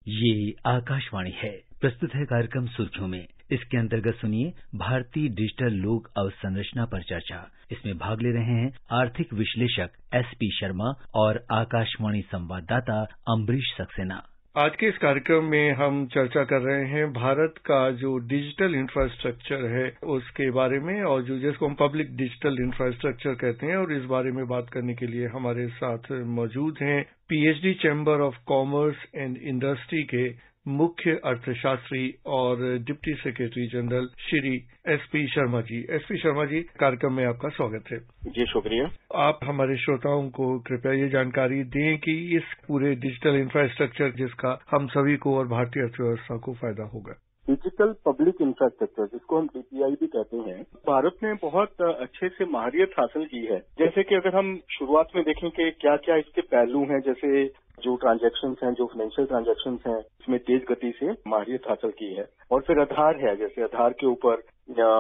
ये आकाशवाणी है। प्रस्तुत है कार्यक्रम सुर्खियों में। इसके अंतर्गत सुनिए भारतीय डिजिटल लोक अवसंरचना पर चर्चा। इसमें भाग ले रहे हैं आर्थिक विश्लेषक SP शर्मा और आकाशवाणी संवाददाता अम्बरीश सक्सेना। आज के इस कार्यक्रम में हम चर्चा कर रहे हैं भारत का जो डिजिटल इंफ्रास्ट्रक्चर है उसके बारे में, और जो जिसको हम पब्लिक डिजिटल इंफ्रास्ट्रक्चर कहते हैं। और इस बारे में बात करने के लिए हमारे साथ मौजूद हैं PhD chamber of commerce and industry के मुख्य अर्थशास्त्री और deputy secretary general Shri SP Sharma ji. SP Sharma ji, कार्यक्रम में आपका स्वागत है। जी शुक्रिया। आप हमारे श्रोताओं को कृपया ये जानकारी दें कि इस पूरे डिजिटल इंफ्रास्ट्रक्चर जिसका हम सभी को और भारतीय अर्थव्यवस्था को फायदा होगा। डिजिटल पब्लिक इंफ्रास्ट्रक्चर, जिसको हम DPI भी कहते हैं, भारत ने बहुत अच्छे से माहिरियत हासिल की है। जैसे कि अगर हम शुरुआत में देखें कि क्या क्या इसके पहलू हैं, जैसे जो ट्रांजैक्शंस हैं, जो फाइनेंशियल ट्रांजैक्शंस हैं, इसमें तेज गति से माहिरियत हासिल की है। और फिर आधार है, जैसे आधार के ऊपर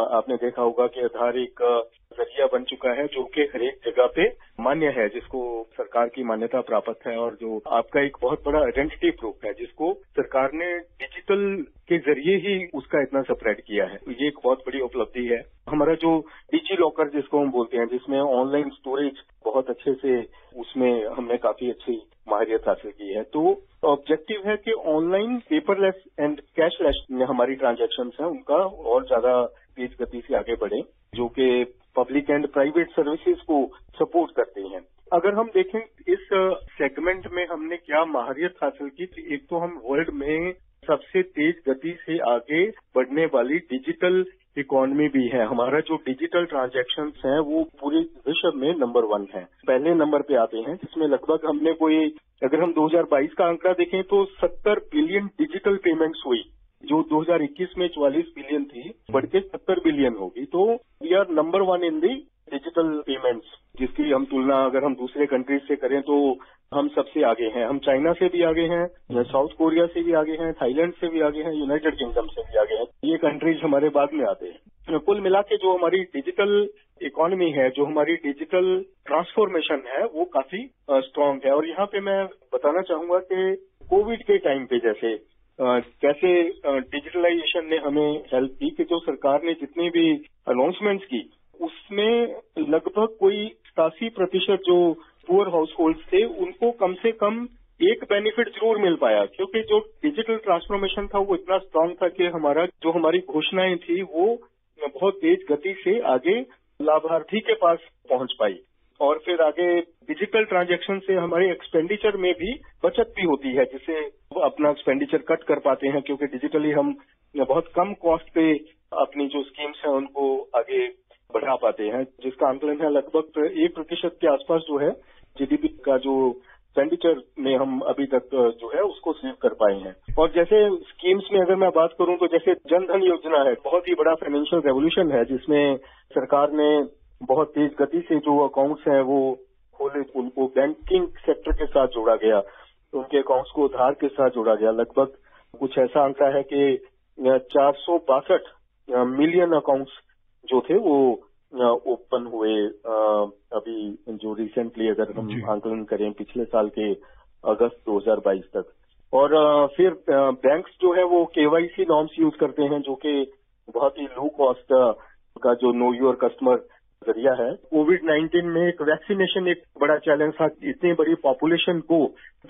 आपने देखा होगा कि आधार एक जरिया बन चुका है जो कि हर एक जगह पे मान्य है, जिसको सरकार की मान्यता प्राप्त है, और जो आपका एक बहुत बड़ा आइडेंटिटी प्रूफ है, जिसको सरकार ने डिजिटल के जरिए ही उसका इतना स्प्रेड किया है। ये एक बहुत बड़ी उपलब्धि है। हमारा जो डिजी लॉकर जिसको हम बोलते हैं, जिसमें ऑनलाइन स्टोरेज बहुत अच्छे से, उसमें हमने काफी अच्छी माहिरियत हासिल की है। तो ऑब्जेक्टिव है कि ऑनलाइन पेपरलेस एंड कैशलेस हमारी ट्रांजैक्शंस हैं, उनका और ज्यादा तेज गति से आगे बढ़े, जो कि पब्लिक एंड प्राइवेट सर्विसेज को सपोर्ट करते हैं। अगर हम देखें इस सेगमेंट में हमने क्या माहिरियत हासिल की, तो एक तो हम वर्ल्ड में सबसे तेज गति से आगे बढ़ने वाली डिजिटल इकोनॉमी भी है। हमारा जो डिजिटल ट्रांजैक्शंस हैं वो पूरे विश्व में नंबर 1 है, पहले नंबर पे आते हैं, जिसमें लगभग हमने अगर हम 2022 का आंकड़ा देखें तो 70 बिलियन डिजिटल पेमेंट्स हुई, जो 2021 में 44 बिलियन थी, बढ़ के 70 बिलियन होगी। तो we are number 1 in the digital payments, जिसकी हम तुलना अगर हम दूसरे कंट्रीज से करें तो हम सबसे आगे हैं। हम चाइना से भी आगे हैं, साउथ कोरिया से भी आगे हैं, थाईलैंड से भी आगे हैं, यूनाइटेड किंगडम से भी आगे हैं। ये कंट्रीज हमारे बाद में आते हैं। कुल मिला के जो हमारी डिजिटल इकोनॉमी है, जो हमारी डिजिटल ट्रांसफॉर्मेशन है, वो काफी स्ट्रांग है। और यहाँ पे मैं बताना चाहूंगा कि कोविड के टाइम पे जैसे कैसे डिजिटलाइजेशन ने हमें हेल्प की, कि जो सरकार ने जितनी भी अनाउंसमेंट्स की, उसमें लगभग कोई 87% जो पुअर हाउस होल्ड थे, उनको कम से कम एक बेनिफिट जरूर मिल पाया, क्योंकि जो डिजिटल ट्रांसफॉर्मेशन था वो इतना स्ट्रांग था कि हमारी घोषणाएं थी वो बहुत तेज गति से आगे लाभार्थी के पास पहुंच पाई। और फिर आगे डिजिटल ट्रांजैक्शन से हमारे एक्सपेंडिचर में भी बचत भी होती है, जिससे अपना एक्सपेंडिचर कट कर पाते हैं, क्योंकि डिजिटली हम बहुत कम कॉस्ट पे अपनी जो स्कीम्स हैं उनको आगे बढ़ा पाते हैं, जिसका आंकलन है लगभग 1% के आसपास जो है GDP का जो एक्सपेंडिचर में हम अभी तक जो है उसको सेव कर पाए हैं। और जैसे स्कीम्स में अगर मैं बात करूं तो जैसे जन धन योजना है, बहुत ही बड़ा फाइनेंशियल रेवोल्यूशन है, जिसमें सरकार ने बहुत तेज गति से जो अकाउंट्स हैं वो खोले, उनको बैंकिंग सेक्टर के साथ जोड़ा गया, तो उनके अकाउंट्स को आधार के साथ जोड़ा गया। लगभग कुछ ऐसा आंकड़ा है कि 462 मिलियन अकाउंट्स जो थे वो ओपन हुए अभी जो रिसेंटली अगर हम आंकलन करें पिछले साल के अगस्त 2022 तक। और फिर बैंक्स जो है वो KYC नॉर्म्स यूज करते हैं, जो कि बहुत ही लो कॉस्ट का जो नो योर कस्टमर जरिया है। कोविड-19 में एक वैक्सीनेशन एक बड़ा चैलेंज था। इतनी बड़ी पॉपुलेशन को,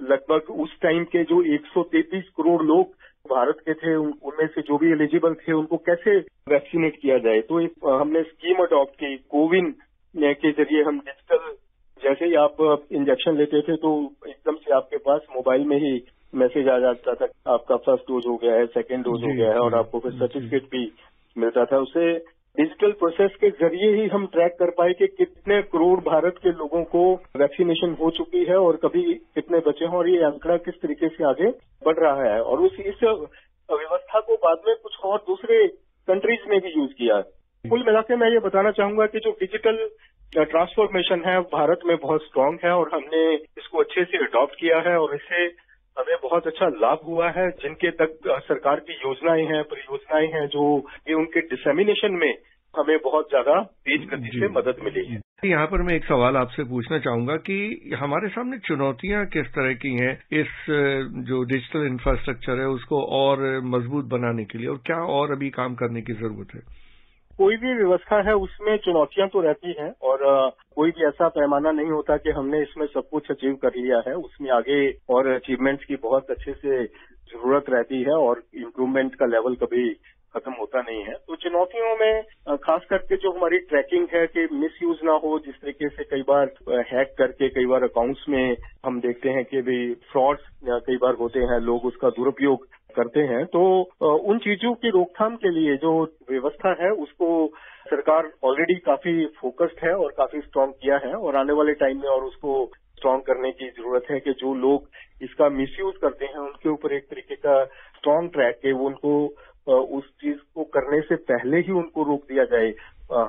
लगभग उस टाइम के जो 133 करोड़ लोग भारत के थे, उनमें से जो भी एलिजिबल थे उनको कैसे वैक्सीनेट किया जाए। तो एक हमने स्कीम अडॉप्ट की, कोविन के जरिए हम डिजिटल, जैसे ही आप इंजेक्शन लेते थे तो एकदम से आपके पास मोबाइल में ही मैसेज आ जाता था, आपका फर्स्ट डोज हो गया है, सेकेंड डोज हो गया है, और आपको फिर सर्टिफिकेट भी मिलता था। उसे डिजिटल प्रोसेस के जरिए ही हम ट्रैक कर पाए कि कितने करोड़ भारत के लोगों को वैक्सीनेशन हो चुकी है और कभी कितने बचे हैं, और ये आंकड़ा किस तरीके से आगे बढ़ रहा है। और इस व्यवस्था को बाद में कुछ और दूसरे कंट्रीज में भी यूज किया। कुल मिलाकर मैं ये बताना चाहूंगा कि जो डिजिटल ट्रांसफॉर्मेशन है भारत में बहुत स्ट्रांग है, और हमने इसको अच्छे से अडॉप्ट किया है, और इससे हमें बहुत अच्छा लाभ हुआ है। जिनके तक सरकार की योजनाएं हैं, परियोजनाएं हैं, जो ये उनके डिसेमिनेशन में हमें बहुत ज्यादा तेज गति से मदद मिली है। यहाँ पर मैं एक सवाल आपसे पूछना चाहूंगा कि हमारे सामने चुनौतियां किस तरह की हैं इस जो डिजिटल इंफ्रास्ट्रक्चर है उसको और मजबूत बनाने के लिए, और क्या और अभी काम करने की जरूरत है? कोई भी व्यवस्था है उसमें चुनौतियां तो रहती हैं, और कोई भी ऐसा पैमाना नहीं होता कि हमने इसमें सब कुछ अचीव कर लिया है। उसमें आगे और अचीवमेंट्स की बहुत अच्छे से जरूरत रहती है, और इम्प्रूवमेंट का लेवल कभी खत्म होता नहीं है। तो चुनौतियों में खास करके जो हमारी ट्रैकिंग है कि मिसयूज ना हो, जिस तरीके से कई बार हैक करके कई बार अकाउंट्स में हम देखते हैं कि भाई फ्रॉड्स कई बार होते हैं, लोग उसका दुरुपयोग करते हैं। तो उन चीजों की रोकथाम के लिए जो व्यवस्था है उसको सरकार ऑलरेडी काफी फोकस्ड है और काफी स्ट्रांग किया है, और आने वाले टाइम में और उसको स्ट्रांग करने की जरूरत है कि जो लोग इसका मिसयूज करते हैं उनके ऊपर एक तरीके का स्ट्रांग ट्रैक है, वो उनको उस चीज को करने से पहले ही उनको रोक दिया जाए।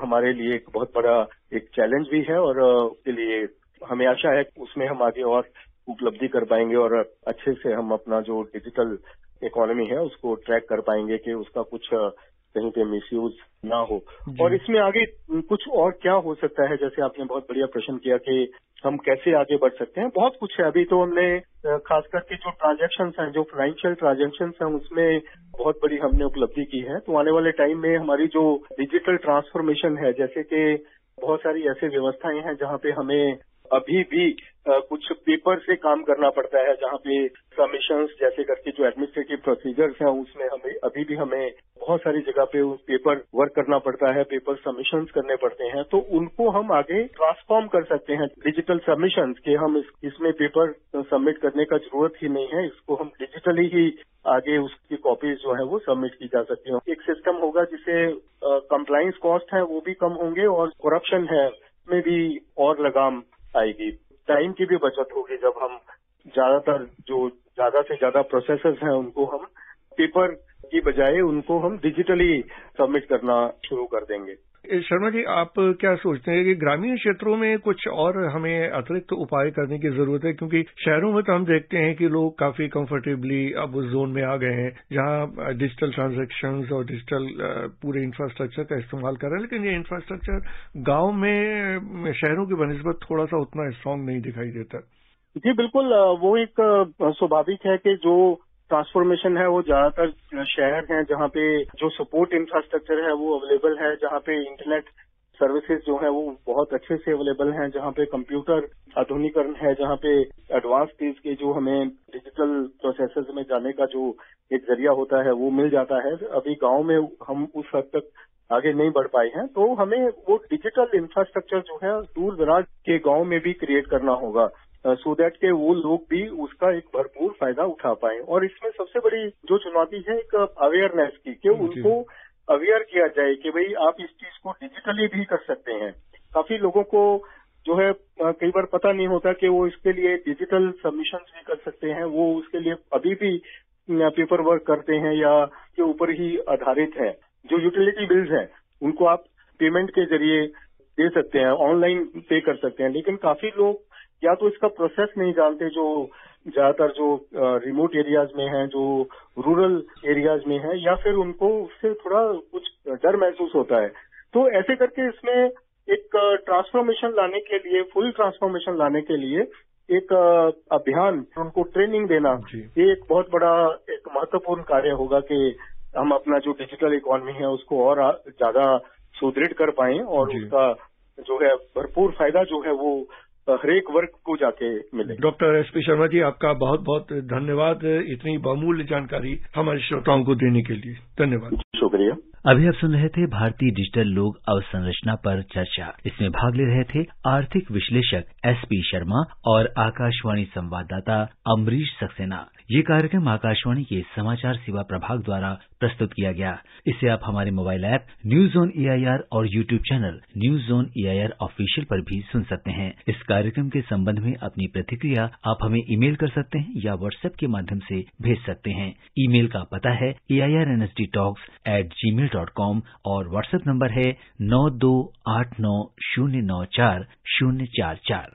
हमारे लिए एक बहुत बड़ा एक चैलेंज भी है, और उसके लिए हमें आशा है कि उसमें हम आगे और उपलब्धि कर पाएंगे, और अच्छे से हम अपना जो डिजिटल इकोनॉमी है उसको ट्रैक कर पाएंगे कि उसका कुछ कहीं पे मिसयूज ना हो। और इसमें आगे कुछ और क्या हो सकता है, जैसे आपने बहुत बढ़िया प्रश्न किया कि हम कैसे आगे बढ़ सकते हैं। बहुत कुछ है। अभी तो हमने खास करके जो ट्रांजैक्शंस हैं, जो फाइनेंशियल ट्रांजैक्शंस हैं, उसमें बहुत बड़ी हमने उपलब्धि की है। तो आने वाले टाइम में हमारी जो डिजिटल ट्रांसफॉर्मेशन है, जैसे कि बहुत सारी ऐसी व्यवस्थाएं हैं जहां पे हमें अभी भी कुछ पेपर से काम करना पड़ता है, जहां पे सबमिशंस जैसे करके जो एडमिनिस्ट्रेटिव प्रोसीजर्स हैं उसमें हमें बहुत सारी जगह पे पेपर वर्क करना पड़ता है, पेपर सबमिशंस करने पड़ते हैं। तो उनको हम आगे ट्रांसफॉर्म कर सकते हैं डिजिटल सबमिशंस के। हम इसमें पेपर सबमिट करने का जरूरत ही नहीं है, इसको हम डिजिटली ही आगे उसकी कॉपीज जो है वो सबमिट की जा सकती है। एक सिस्टम होगा जिससे कंप्लायंस कॉस्ट है वो भी कम होंगे, और करप्शन है उसमें भी और लगाम आएगी। टाइम की भी बचत होगी जब हम ज्यादा से ज्यादा प्रोसेसेस हैं उनको हम पेपर की बजाय उनको हम डिजिटली सबमिट करना शुरू कर देंगे। शर्मा जी, आप क्या सोचते हैं कि ग्रामीण क्षेत्रों में कुछ और हमें अतिरिक्त उपाय करने की जरूरत है? क्योंकि शहरों में तो हम देखते हैं कि लोग काफी कंफर्टेबली अब उस जोन में आ गए हैं जहां डिजिटल ट्रांजैक्शंस और डिजिटल पूरे इंफ्रास्ट्रक्चर का इस्तेमाल कर रहे हैं, लेकिन ये इंफ्रास्ट्रक्चर गांव में शहरों की बनिस्बत थोड़ा सा उतना स्ट्रांग नहीं दिखाई देता। जी बिल्कुल, वो एक स्वाभाविक है कि जो ट्रांसफॉर्मेशन है वो ज्यादातर शहर हैं जहाँ पे जो सपोर्ट इंफ्रास्ट्रक्चर है वो अवेलेबल है, जहाँ पे इंटरनेट सर्विसेज जो है वो बहुत अच्छे से अवेलेबल हैं, जहाँ पे कंप्यूटर आधुनिकरण है, जहाँ पे एडवांस चीज के जो हमें डिजिटल प्रोसेसेस में जाने का जो एक जरिया होता है वो मिल जाता है। अभी गांव में हम उस हद तक आगे नहीं बढ़ पाए हैं, तो हमें वो डिजिटल इंफ्रास्ट्रक्चर जो है दूर दराज के गांव में भी क्रिएट करना होगा, सो दैट के वो लोग भी उसका एक भरपूर फायदा उठा पाएं। और इसमें सबसे बड़ी जो चुनौती है एक अवेयरनेस की, कि उनको अवेयर किया जाए कि भाई आप इस चीज को डिजिटली भी कर सकते हैं। काफी लोगों को जो है कई बार पता नहीं होता कि वो इसके लिए डिजिटल सबमिशन भी कर सकते हैं, वो उसके लिए अभी भी पेपर वर्क करते हैं या के ऊपर ही आधारित है। जो यूटिलिटी बिल्स हैं उनको आप पेमेंट के जरिए दे सकते हैं, ऑनलाइन पे कर सकते हैं, लेकिन काफी लोग या तो इसका प्रोसेस नहीं जानते, जो ज्यादातर जो रिमोट एरियाज में हैं, जो रूरल एरियाज में हैं, या फिर उनको उससे थोड़ा कुछ डर महसूस होता है। तो ऐसे करके इसमें एक ट्रांसफॉर्मेशन लाने के लिए, फुल ट्रांसफॉर्मेशन लाने के लिए एक अभियान, उनको ट्रेनिंग देना, ये एक बहुत बड़ा एक महत्वपूर्ण कार्य होगा कि हम अपना जो डिजिटल इकोनॉमी है उसको और ज्यादा सुदृढ़ कर पाएं, और उसका जो है भरपूर फायदा जो है वो हर एक वर्ग को जाके मिले। डॉक्टर एसपी शर्मा जी, आपका बहुत बहुत धन्यवाद इतनी बहुमूल्य जानकारी हमारे श्रोताओं को देने के लिए। धन्यवाद। शुक्रिया। अभी आप सुन रहे थे भारतीय डिजिटल लोक अवसंरचना पर चर्चा। इसमें भाग ले रहे थे आर्थिक विश्लेषक एसपी शर्मा और आकाशवाणी संवाददाता अमरीश सक्सेना। ये कार्यक्रम आकाशवाणी के समाचार सेवा प्रभाग द्वारा प्रस्तुत किया गया। इसे आप हमारे mobile app news on AIR और YouTube channel news on AIR official पर भी सुन सकते हैं। इस कार्यक्रम के संबंध में अपनी प्रतिक्रिया आप हमें ईमेल कर सकते हैं या व्हाट्सएप के माध्यम से भेज सकते हैं। ईमेल का पता है airnsdtalks@gmail.com और व्हाट्सएप नंबर है 9289094044।